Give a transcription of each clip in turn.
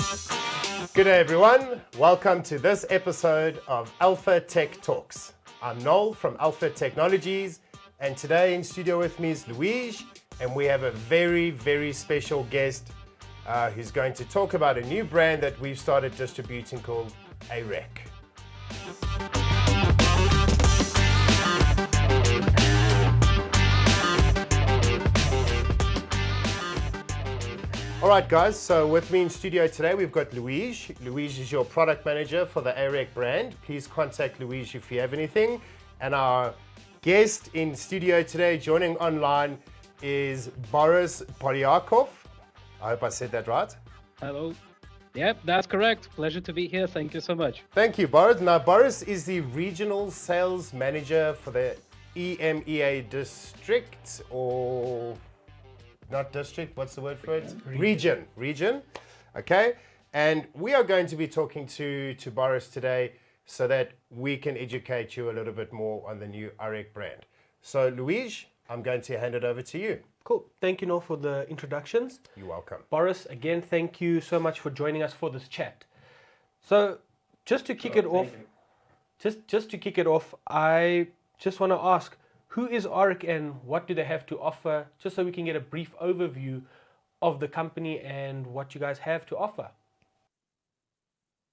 Good day everyone, welcome to this episode of Alpha Tech Talks. I'm Noel from Alpha Technologies, and today in studio with me is Luigi, and we have a very special guest who's going to talk about a new brand that we've started distributing called Arec. All right, guys, so with me in studio today, we've got Luigi. Luigi is your product manager for the Arec brand. Please contact Luigi if you have anything. And our guest in studio today, joining online, is Boris Polyakov. I hope I said that right. Hello. Yep, that's correct. Pleasure to be here. Thank you so much. Thank you, Boris. Now, Boris is the regional sales manager for the EMEA district, or not district, what's the word for it? Region. Okay. And we are going to be talking to Boris today so that we can educate you a little bit more on the new Arec brand. So Luigi, I'm going to hand it over to you. Cool. Thank you, Noel, for the introductions. You're welcome. Boris, again, thank you so much for joining us for this chat. So just to kick it off, I just want to ask, who is Arec and what do they have to offer, just so we can get a brief overview of the company and what you guys have to offer?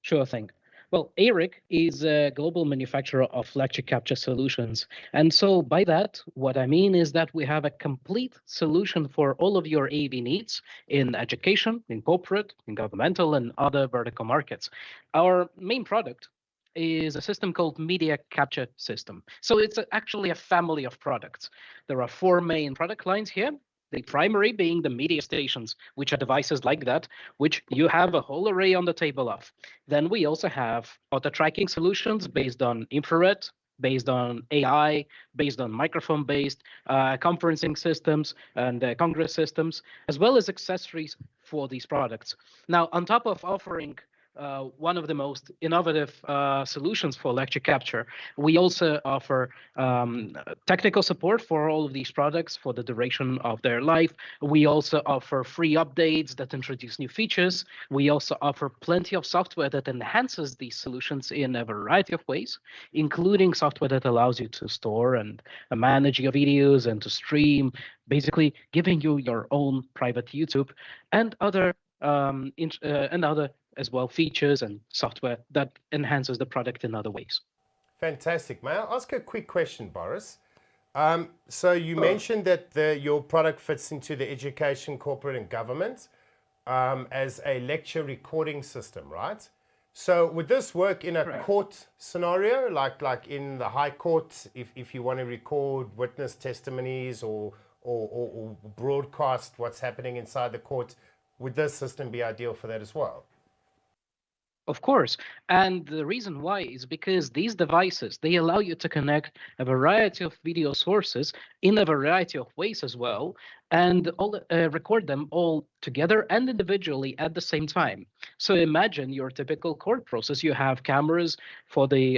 Sure thing. Well, Arec is a global manufacturer of lecture capture solutions. And so by that, what I mean is that we have a complete solution for all of your AV needs in education, in corporate, in governmental, and other vertical markets. Our main product is a system called Media Capture System. So it's actually a family of products. There are four main product lines here. The primary being the media stations, which are devices like that, which you have a whole array on the table of. Then we also have auto tracking solutions based on infrared, based on AI, based on microphone-based conferencing systems and congress systems, as well as accessories for these products. Now, on top of offering one of the most innovative solutions for lecture capture, we also offer technical support for all of these products for the duration of their life. We also offer free updates that introduce new features. We also offer plenty of software that enhances these solutions in a variety of ways, including software that allows you to store and manage your videos and to stream, basically giving you your own private YouTube and other as well features and software that enhances the product in other ways. Fantastic. May I ask a quick question, Boris? So you mentioned that your product fits into the education, corporate, and government as a lecture recording system, right? So would this work in a court scenario, like in the high court, if you want to record witness testimonies or broadcast what's happening inside the court? Would this system be ideal for that as well? Of course. And the reason why is because these devices, they allow you to connect a variety of video sources in a variety of ways as well, and record them all together and individually at the same time. So imagine your typical court process. You have cameras for the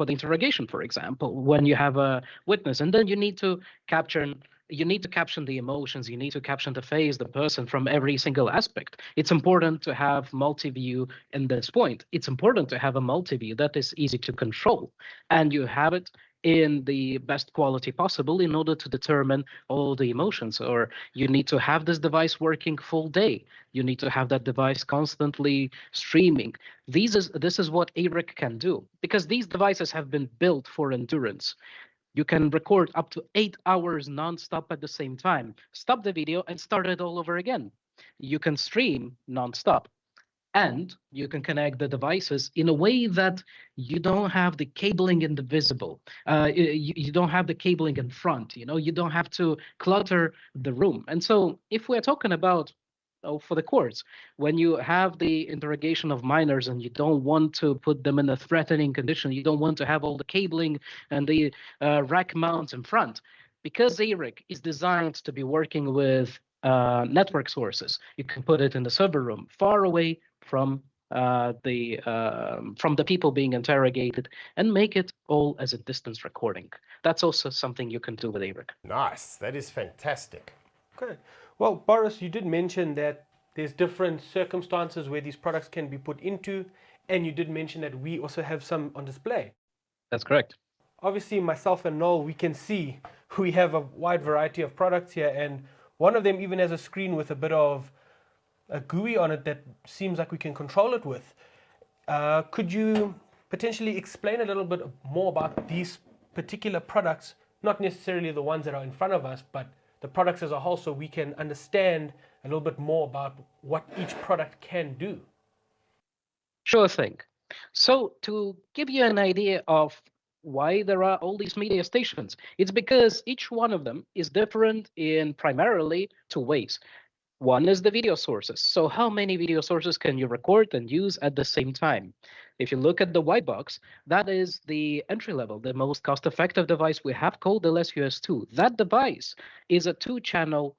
interrogation, for example, when you have a witness, and then you need to capture the emotions, you need to caption the face, the person from every single aspect. It's important to have multi-view in this point. It's important to have a multi-view that is easy to control, and you have it in the best quality possible in order to determine all the emotions. Or you need to have this device working full day. You need to have that device constantly streaming. This is what Arec can do, because these devices have been built for endurance. You can record up to 8 hours nonstop at the same time, stop the video and start it all over again. You can stream nonstop, and you can connect the devices in a way that you don't have the cabling in the visible. You don't have the cabling in front. You don't have to clutter the room. And so if we're talking about for the courts, when you have the interrogation of minors and you don't want to put them in a threatening condition, you don't want to have all the cabling and the rack mounts in front, because Arec is designed to be working with network sources. You can put it in the server room, far away from the people being interrogated, and make it all as a distance recording. That's also something you can do with Arec. Nice. That is fantastic. Okay. Well, Boris, you did mention that there's different circumstances where these products can be put into, and you did mention that we also have some on display. That's correct. Obviously, myself and Noel, we can see we have a wide variety of products here, and one of them even has a screen with a bit of a GUI on it that seems like we can control it with. Could you potentially explain a little bit more about these particular products, not necessarily the ones that are in front of us, but the products as a whole, so we can understand a little bit more about what each product can do? Sure thing. So to give you an idea of why there are all these media stations, it's because each one of them is different in primarily two ways. One is the video sources. So how many video sources can you record and use at the same time? If you look at the white box, that is the entry level, the most cost-effective device we have called the LS-US2. That device is a two-channel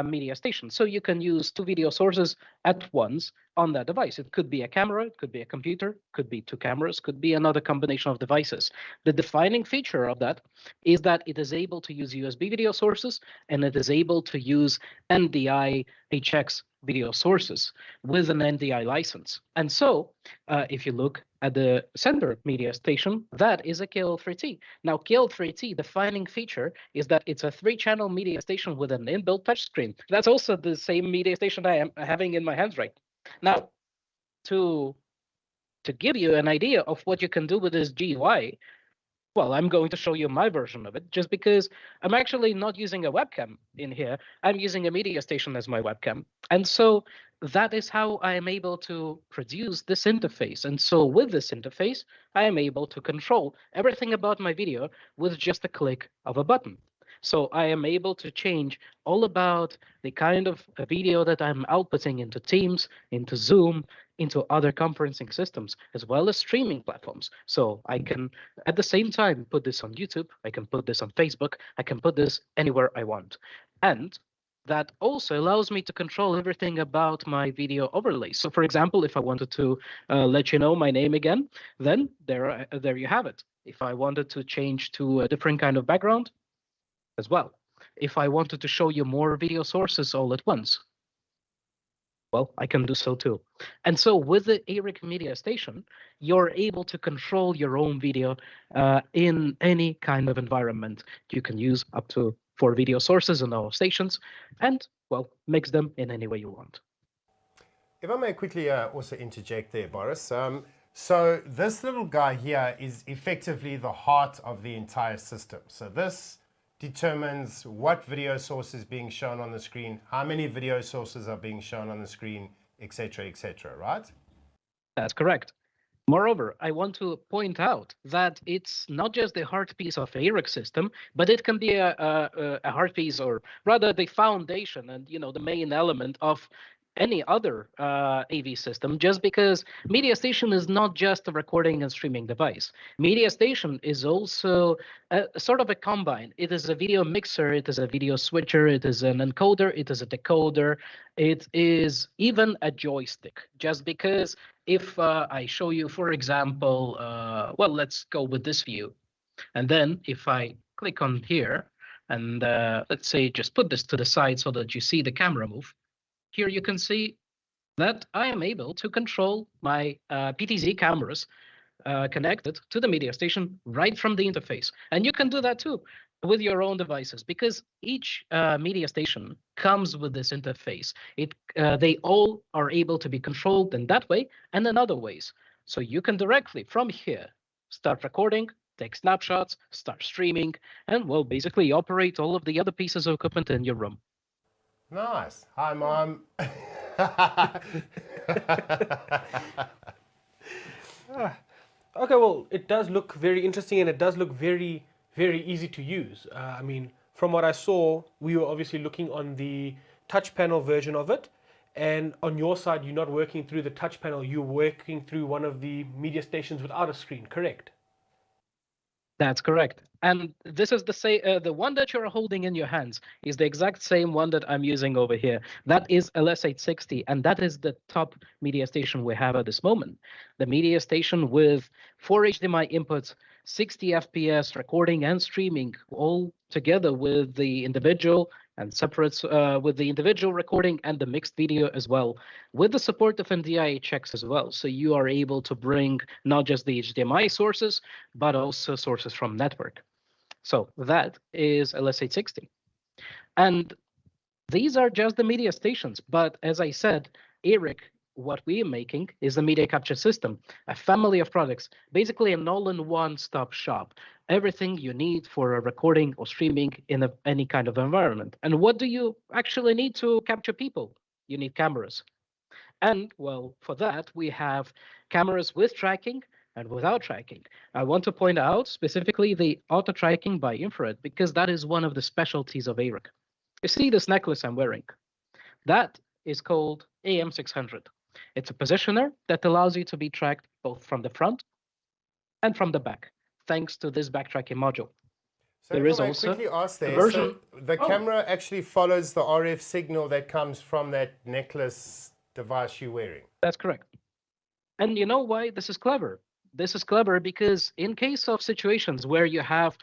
media station. So you can use two video sources at once on that device. It could be a camera, it could be a computer, could be two cameras, could be another combination of devices. The defining feature of that is that it is able to use USB video sources, and it is able to use NDI-HX video sources with an NDI license. And so if you look at the center media station, that is a KL3T. Now, KL3T defining feature is that it's a three-channel media station with an inbuilt touchscreen. That's also the same media station I am having in my hands right now. To give you an idea of what you can do with this GUI, well, I'm going to show you my version of it, just because I'm actually not using a webcam in here. I'm using a media station as my webcam. And so that is how I am able to produce this interface. And so with this interface, I am able to control everything about my video with just a click of a button. So I am able to change all about the kind of video that I'm outputting into Teams, into Zoom, into other conferencing systems, as well as streaming platforms. So I can, at the same time, put this on YouTube, I can put this on Facebook, I can put this anywhere I want. And that also allows me to control everything about my video overlays. So for example, if I wanted to let you know my name again, then there you have it. If I wanted to change to a different kind of background as well. If I wanted to show you more video sources all at once, well, I can do so too. And so with the Arec Media Station, you're able to control your own video in any kind of environment. You can use up to 4 video sources on our stations and, well, mix them in any way you want. If I may quickly also interject there, Boris. So this little guy here is effectively the heart of the entire system. So this determines what video source is being shown on the screen, how many video sources are being shown on the screen, etc., right? That's correct. Moreover, I want to point out that it's not just the heart piece of Arec system, but it can be a heart piece, or rather the foundation and the main element of any other AV system, just because Media Station is not just a recording and streaming device. Media Station is also sort of a combine. It is a video mixer, it is a video switcher, it is an encoder, it is a decoder, it is even a joystick, just because if I show you, for example, well, let's go with this view. And then if I click on here and let's say just put this to the side so that you see the camera move, here you can see that I am able to control my PTZ cameras connected to the media station right from the interface. And you can do that too with your own devices, because each media station comes with this interface. They all are able to be controlled in that way and in other ways. So you can directly from here start recording, take snapshots, start streaming, and well, basically operate all of the other pieces of equipment in your room. Nice. Hi, Mom. Okay, well, it does look very interesting, and it does look very, very easy to use. I mean, from what I saw, we were obviously looking on the touch panel version of it, and on your side, you're not working through the touch panel, you're working through one of the media stations without a screen, correct? That's correct. And this is the one that you're holding in your hands is the exact same one that I'm using over here. That is LS860, and that is the top media station we have at this moment. The media station with 4 HDMI inputs, 60 FPS recording and streaming, all together with the individual and separates with the individual recording and the mixed video as well, with the support of NDI checks as well. So you are able to bring not just the HDMI sources, but also sources from network. So that is LS860. And these are just the media stations. But as I said, Arec, what we are making is a media capture system, a family of products, basically an all-in-one stop shop. Everything you need for a recording or streaming in any kind of environment. And what do you actually need to capture people? You need cameras. And well, for that, we have cameras with tracking and without tracking. I want to point out specifically the auto tracking by infrared, because that is one of the specialties of Arec. You see this necklace I'm wearing? That is called AM600. It's a positioner that allows you to be tracked both from the front and from the back, thanks to this backtracking module. So There if is I may also quickly ask a there, version. so the camera actually follows the RF signal that comes from that necklace device you're wearing. That's correct. And you know why this is clever? This is clever because in case of situations where you have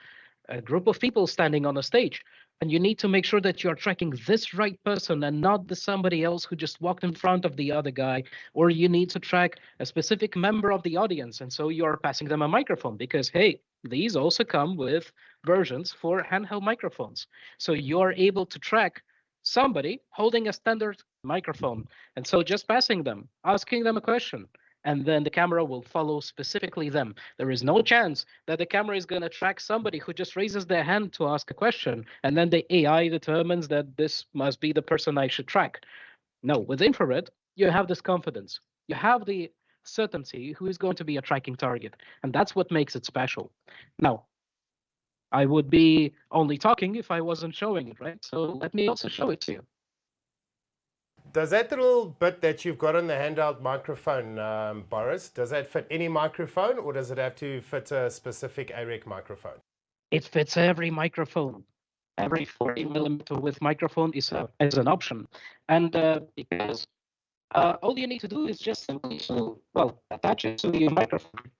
a group of people standing on a stage and you need to make sure that you're tracking this right person and not the somebody else who just walked in front of the other guy, or you need to track a specific member of the audience, and so you're passing them a microphone because, hey, these also come with versions for handheld microphones. So you're able to track somebody holding a standard microphone, and so just passing them, asking them a question, and then the camera will follow specifically them. There is no chance that the camera is going to track somebody who just raises their hand to ask a question, and then the AI determines that this must be the person I should track. No, with infrared, you have this confidence. You have the certainty who is going to be a tracking target, and that's what makes it special. Now, I would be only talking if I wasn't showing it, right? So let me also show it to you. Does that little bit that you've got on the handheld microphone, Boris, does that fit any microphone, or does it have to fit a specific Arec microphone? It fits every microphone. Every 40mm with microphone is an option. And because all you need to do is just simply attach it to your microphone.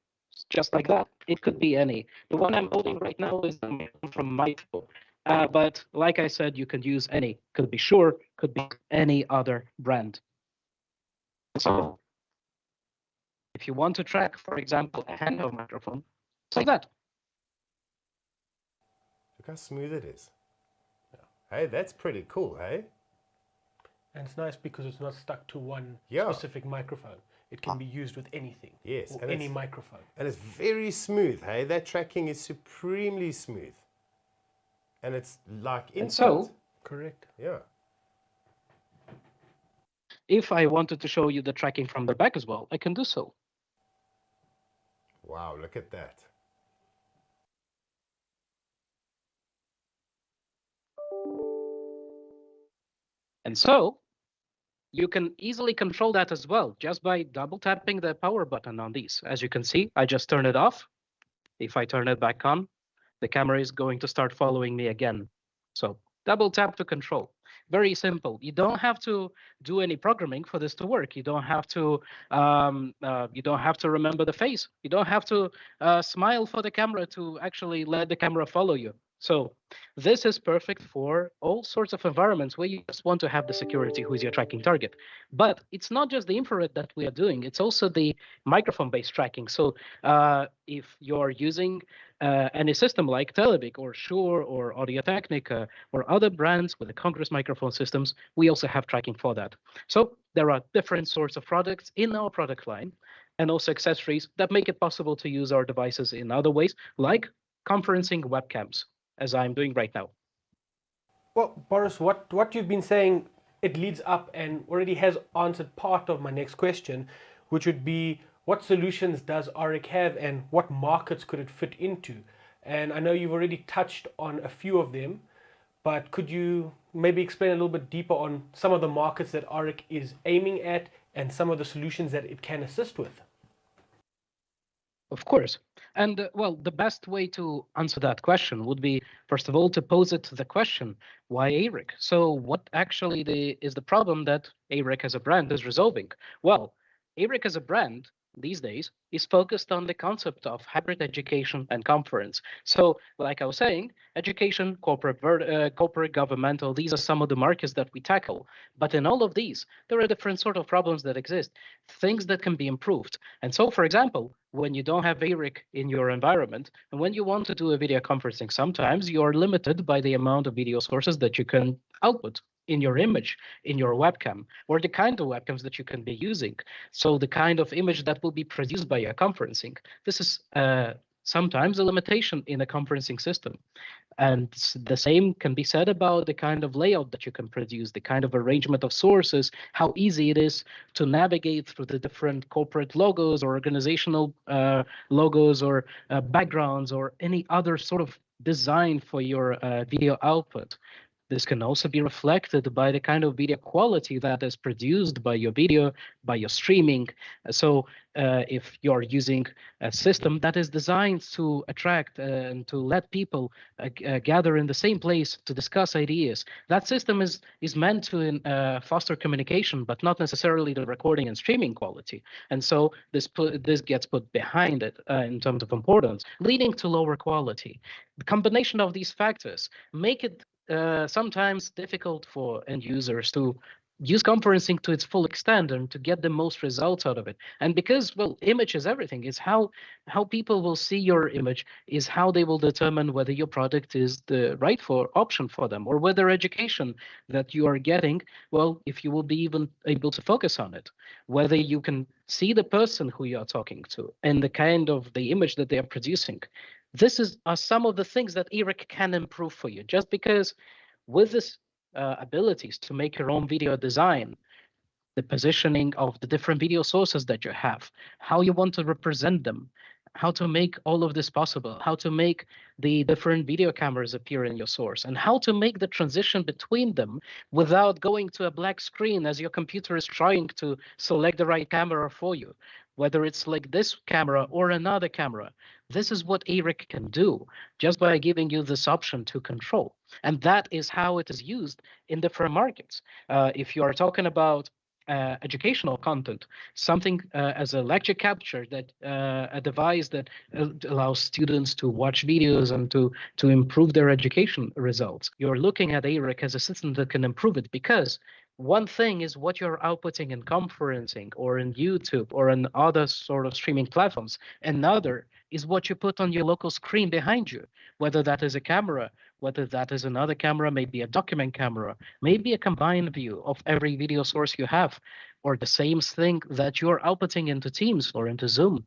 Just like that. It could be any. The one I'm holding right now is the microphone from Micro. But like I said, you can use any. Could be Shure, could be any other brand. So if you want to track, for example, a handheld microphone, it's like that. Look how smooth it is. Hey, that's pretty cool, hey? And it's nice because it's not stuck to one Yeah. specific microphone. It can be used with anything. Yes, Or and any it's- microphone. And it's very smooth, hey? That tracking is supremely smooth. And it's like And instant. so, Correct. Yeah. if I wanted to show you the tracking from the back as well, I can do so. Wow, look at that. And so you can easily control that as well, just by double tapping the power button on these. As you can see, I just turn it off. If I turn it back on, the camera is going to start following me again. So double tap to control. Very simple. You don't have to do any programming for this to work. You don't have to remember the face. You don't have to smile for the camera to actually let the camera follow you. So this is perfect for all sorts of environments where you just want to have the security who is your tracking target. But it's not just the infrared that we are doing, it's also the microphone-based tracking. So if you're using any system like Televic or Shure or Audio-Technica or other brands with the Congress microphone systems, we also have tracking for that. So there are different sorts of products in our product line and also accessories that make it possible to use our devices in other ways, like conferencing webcams, as I'm doing right now. Well, Boris, what you've been saying, it leads up and already has answered part of my next question, which would be, what solutions does Arec have and what markets could it fit into? And I know you've already touched on a few of them, but could you maybe explain a little bit deeper on some of the markets that Arec is aiming at and some of the solutions that it can assist with? Of course. And well, the best way to answer that question would be, first of all, to pose it the question, why Arec? So what actually is the problem that Arec as a brand is resolving? Well, Arec as a brand these days is focused on the concept of hybrid education and conference. So, like I was saying, education, corporate, governmental, these are some of the markets that we tackle. But in all of these, there are different sort of problems that exist, things that can be improved. And so, for example, when you don't have ARIC in your environment, and when you want to do a video conferencing, sometimes you are limited by the amount of video sources that you can output in your image, in your webcam, or the kind of webcams that you can be using. So the kind of image that will be produced by your conferencing. This is sometimes a limitation in a conferencing system. And the same can be said about the kind of layout that you can produce, the kind of arrangement of sources, how easy it is to navigate through the different corporate logos or organizational logos or backgrounds or any other sort of design for your video output. This can also be reflected by the kind of video quality that is produced by your video, by your streaming. So if you're using a system that is designed to attract and to let people gather in the same place to discuss ideas, that system is meant to foster communication, but not necessarily the recording and streaming quality. And so this gets put behind it in terms of importance, leading to lower quality. The combination of these factors make it sometimes difficult for end users to use conferencing to its full extent and to get the most results out of it. And because, well, image is everything. It's how people will see your image, is how they will determine whether your product is the right option for them, or whether education that you are getting, well, if you will be even able to focus on it, whether you can see the person who you are talking to and the kind of the image that they are producing. This are some of the things that ARIC can improve for you, just because with this abilities to make your own video design, the positioning of the different video sources that you have, how you want to represent them, how to make all of this possible, how to make the different video cameras appear in your source, and how to make the transition between them without going to a black screen as your computer is trying to select the right camera for you, whether it's like this camera or another camera. This is what ARIC can do just by giving you this option to control. And that is how it is used in different markets. If you are talking about educational content, something as a lecture capture, that a device that allows students to watch videos and to improve their education results. You're looking at ARIC as a system that can improve it, because one thing is what you're outputting in conferencing or in YouTube or in other sort of streaming platforms. Another is what you put on your local screen behind you, whether that is a camera, whether that is another camera, maybe a document camera, maybe a combined view of every video source you have, or the same thing that you're outputting into Teams or into Zoom,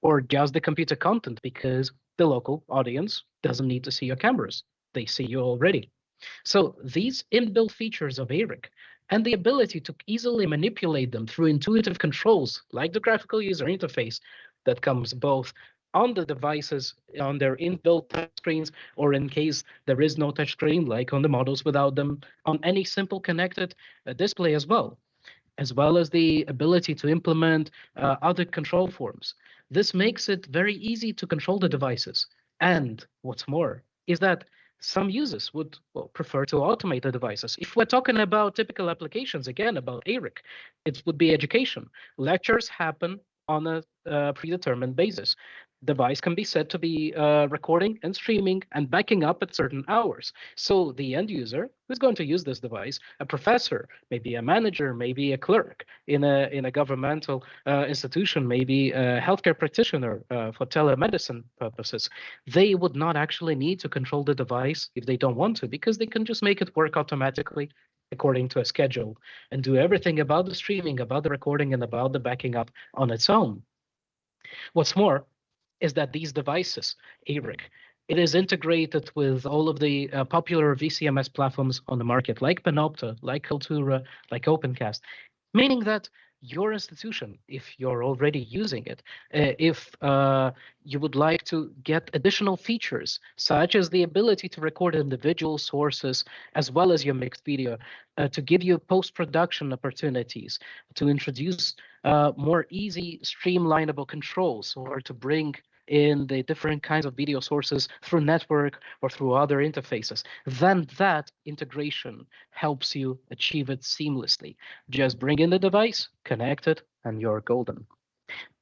or just the computer content, because the local audience doesn't need to see your cameras. They see you already. So these inbuilt features of ARIC and the ability to easily manipulate them through intuitive controls like the graphical user interface that comes both on the devices, on their inbuilt touchscreens, or in case there is no touchscreen, like on the models without them, on any simple connected display as well as the ability to implement other control forms. This makes it very easy to control the devices. And what's more is that some users would prefer to automate the devices. If we're talking about typical applications, again, about ARIC, it would be education. Lectures happen on a predetermined basis. Device can be set to be recording and streaming and backing up at certain hours. So the end user who's going to use this device, a professor, maybe a manager, maybe a clerk in a governmental institution, maybe a healthcare practitioner for telemedicine purposes, they would not actually need to control the device if they don't want to, because they can just make it work automatically according to a schedule and do everything about the streaming, about the recording, and about the backing up on its own. What's more is that these devices, ARIC, it is integrated with all of the popular VCMS platforms on the market, like Panopta, like Kaltura, like Opencast, meaning that your institution, if you're already using it, if you would like to get additional features, such as the ability to record individual sources as well as your mixed video, to give you post-production opportunities, to introduce more easy streamlinable controls, or to bring in the different kinds of video sources through network or through other interfaces, then that integration helps you achieve it seamlessly. Just bring in the device, connect it, and you're golden.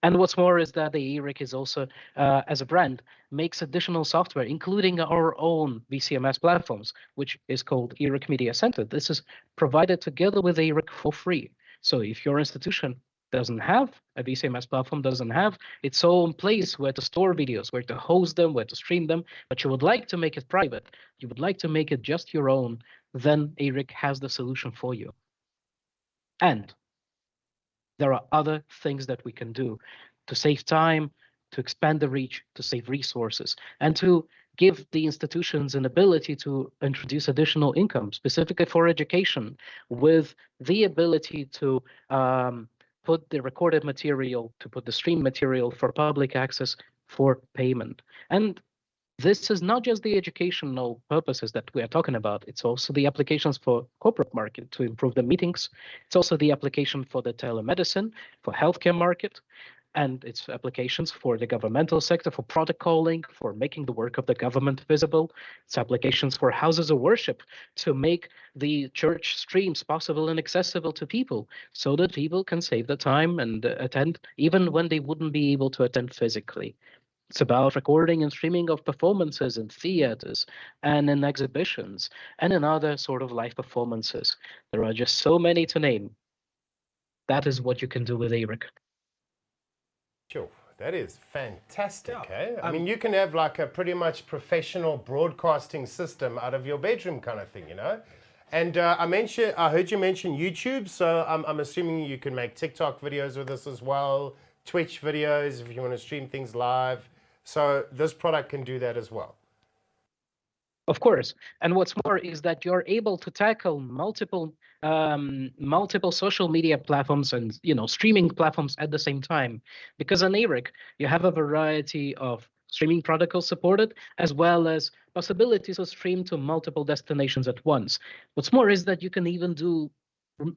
And what's more is that the Arec is also, as a brand, makes additional software, including our own VCMS platforms, which is called Arec Media Center. This is provided together with Arec for free. So if your institution doesn't have a VCMS platform, doesn't have its own place where to store videos, where to host them, where to stream them, but you would like to make it private, you would like to make it just your own, then Arec has the solution for you. And there are other things that we can do to save time, to expand the reach, to save resources, and to give the institutions an ability to introduce additional income, specifically for education, with the ability to put the recorded material, to put the stream material for public access for payment. And this is not just the educational purposes that we are talking about. It's also the applications for corporate market to improve the meetings. It's also the application for the telemedicine, for healthcare market, and its applications for the governmental sector, for protocoling, for making the work of the government visible. It's applications for houses of worship to make the church streams possible and accessible to people so that people can save the time and attend even when they wouldn't be able to attend physically. It's about recording and streaming of performances in theaters and in exhibitions and in other sort of live performances. There are just so many to name. That is what you can do with Arec. Sure, that is fantastic, Yeah. eh? I mean, you can have like a pretty much professional broadcasting system out of your bedroom kind of thing, you know? And I heard you mention YouTube, so I'm assuming you can make TikTok videos with this as well, Twitch videos if you want to stream things live. So this product can do that as well. Of course, and what's more is that you're able to tackle multiple social media platforms and streaming platforms at the same time. Because on Arec, you have a variety of streaming protocols supported, as well as possibilities to stream to multiple destinations at once. What's more is that you can even do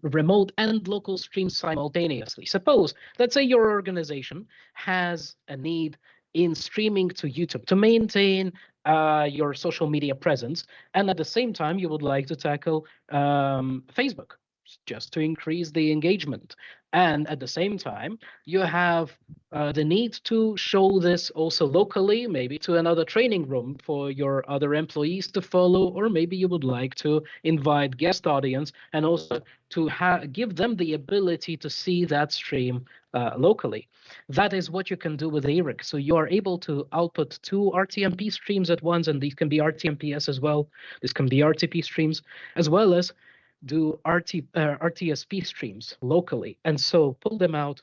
remote and local streams simultaneously. Suppose, let's say your organization has a need in streaming to YouTube to maintain your social media presence, and at the same time you would like to tackle Facebook just to increase the engagement. And at the same time, you have the need to show this also locally, maybe to another training room for your other employees to follow, or maybe you would like to invite guest audience and also to give them the ability to see that stream locally. That is what you can do with Arec. So you are able to output 2 RTMP streams at once, and these can be RTMPS as well. This can be RTP streams, as well as do RTSP streams locally, and so pull them out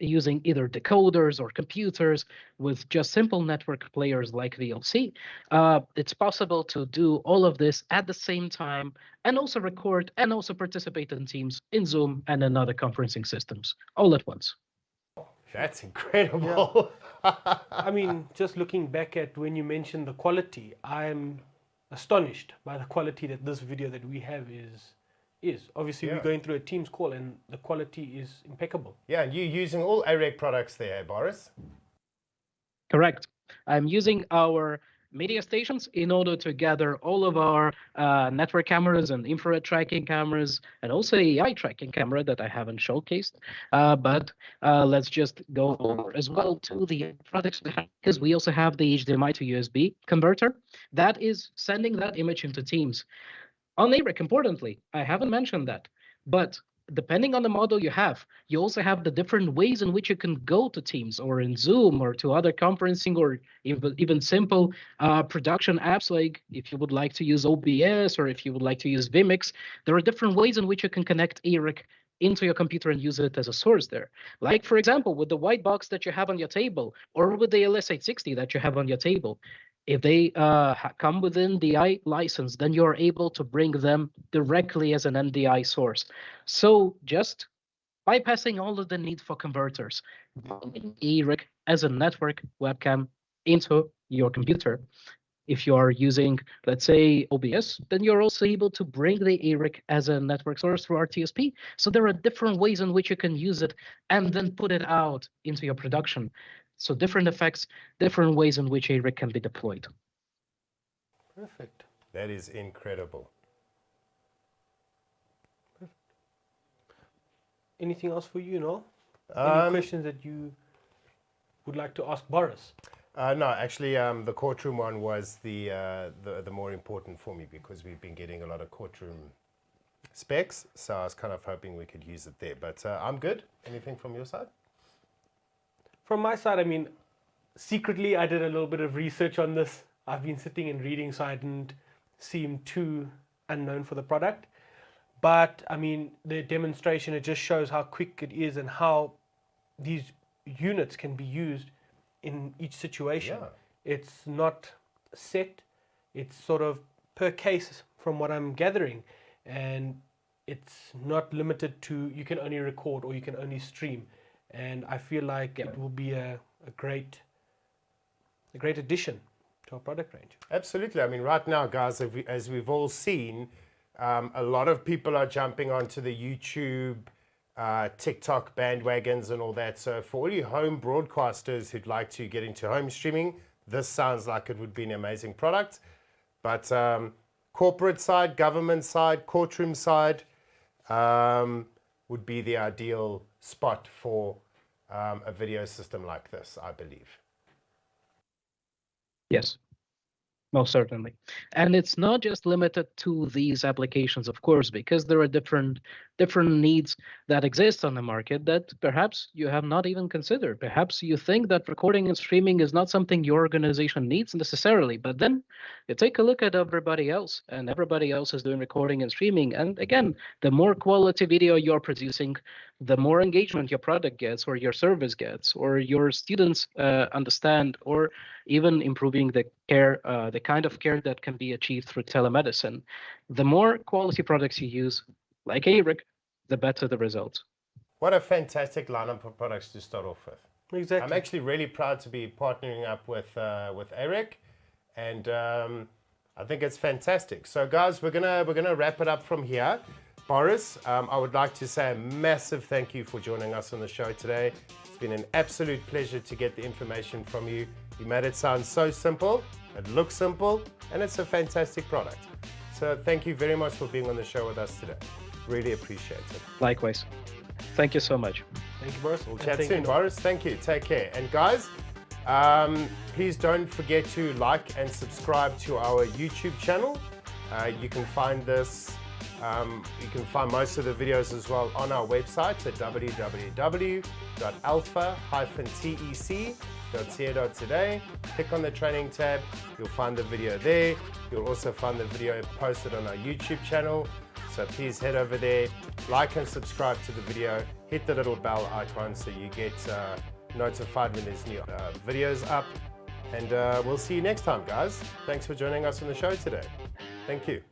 using either decoders or computers with just simple network players like VLC. It's possible to do all of this at the same time and also record and also participate in Teams, in Zoom, and in other conferencing systems all at once. That's incredible. Yeah. I mean, just looking back at when you mentioned the quality, I'm astonished by the quality that this video that we have is. Obviously, Yeah. we're going through a Teams call and the quality is impeccable. Yeah, and you're using all Arec products there, Boris. Correct. I'm using our media stations in order to gather all of our network cameras and infrared tracking cameras and also AI tracking camera that I haven't showcased. But let's just go over as well to the products we have, because we also have the HDMI to USB converter that is sending that image into Teams. On Arec, importantly, I haven't mentioned that, but depending on the model you have, you also have the different ways in which you can go to Teams or in Zoom or to other conferencing or even simple production apps, like if you would like to use OBS or if you would like to use Vimix. There are different ways in which you can connect Arec into your computer and use it as a source there. Like, for example, with the white box that you have on your table or with the LS860 that you have on your table. If they come within the I license, then you're able to bring them directly as an NDI source. So just bypassing all of the need for converters, bringing Arec as a network webcam into your computer. If you are using, let's say, OBS, then you're also able to bring the Arec as a network source through RTSP. So there are different ways in which you can use it and then put it out into your production. So different effects, different ways in which Arec can be deployed. Perfect. That is incredible. Anything else for you, no? Any questions that you would like to ask Boris? No, actually, the courtroom one was the more important for me because we've been getting a lot of courtroom specs, so I was kind of hoping we could use it there. But I'm good. Anything from your side? From my side, I mean, secretly, I did a little bit of research on this. I've been sitting and reading, so I didn't seem too unknown for the product. But, I mean, the demonstration, it just shows how quick it is and how these units can be used in each situation. Yeah. It's not set. It's sort of per case from what I'm gathering. And it's not limited to you can only record or you can only stream. And I feel like it will be a great addition to our product range. Absolutely. I mean, right now, guys, as we've all seen, a lot of people are jumping onto the YouTube, TikTok bandwagons and all that. So for all you home broadcasters who'd like to get into home streaming, this sounds like it would be an amazing product. But corporate side, government side, courtroom side would be the ideal spot for a video system like this, I believe. Yes, most certainly. And it's not just limited to these applications, of course, because there are different needs that exist on the market that perhaps you have not even considered. Perhaps you think that recording and streaming is not something your organization needs necessarily, but then you take a look at everybody else, and everybody else is doing recording and streaming. And again, the more quality video you're producing, the more engagement your product gets, or your service gets, or your students understand, or even improving the care, the kind of care that can be achieved through telemedicine. The more quality products you use, like Arec, the better the results. What a fantastic lineup of products to start off with. Exactly. I'm actually really proud to be partnering up with Arec, and I think it's fantastic. So, guys, we're gonna wrap it up from here. Boris, I would like to say a massive thank you for joining us on the show today. It's been an absolute pleasure to get the information from you. You made it sound so simple, it looks simple, and it's a fantastic product. So thank you very much for being on the show with us today. Really appreciate it. Likewise. Thank you so much. Thank you, Boris. We'll chat soon, Boris. Thank you. Take care. And guys, please don't forget to like and subscribe to our YouTube channel. You can find this. You can find most of the videos as well on our website at www.alpha-tec.co.za. Click on the training tab, you'll find the video there. You'll also find the video posted on our YouTube channel. So please head over there, like and subscribe to the video, hit the little bell icon so you get notified when there's new videos up. And we'll see you next time, guys. Thanks for joining us on the show today. Thank you.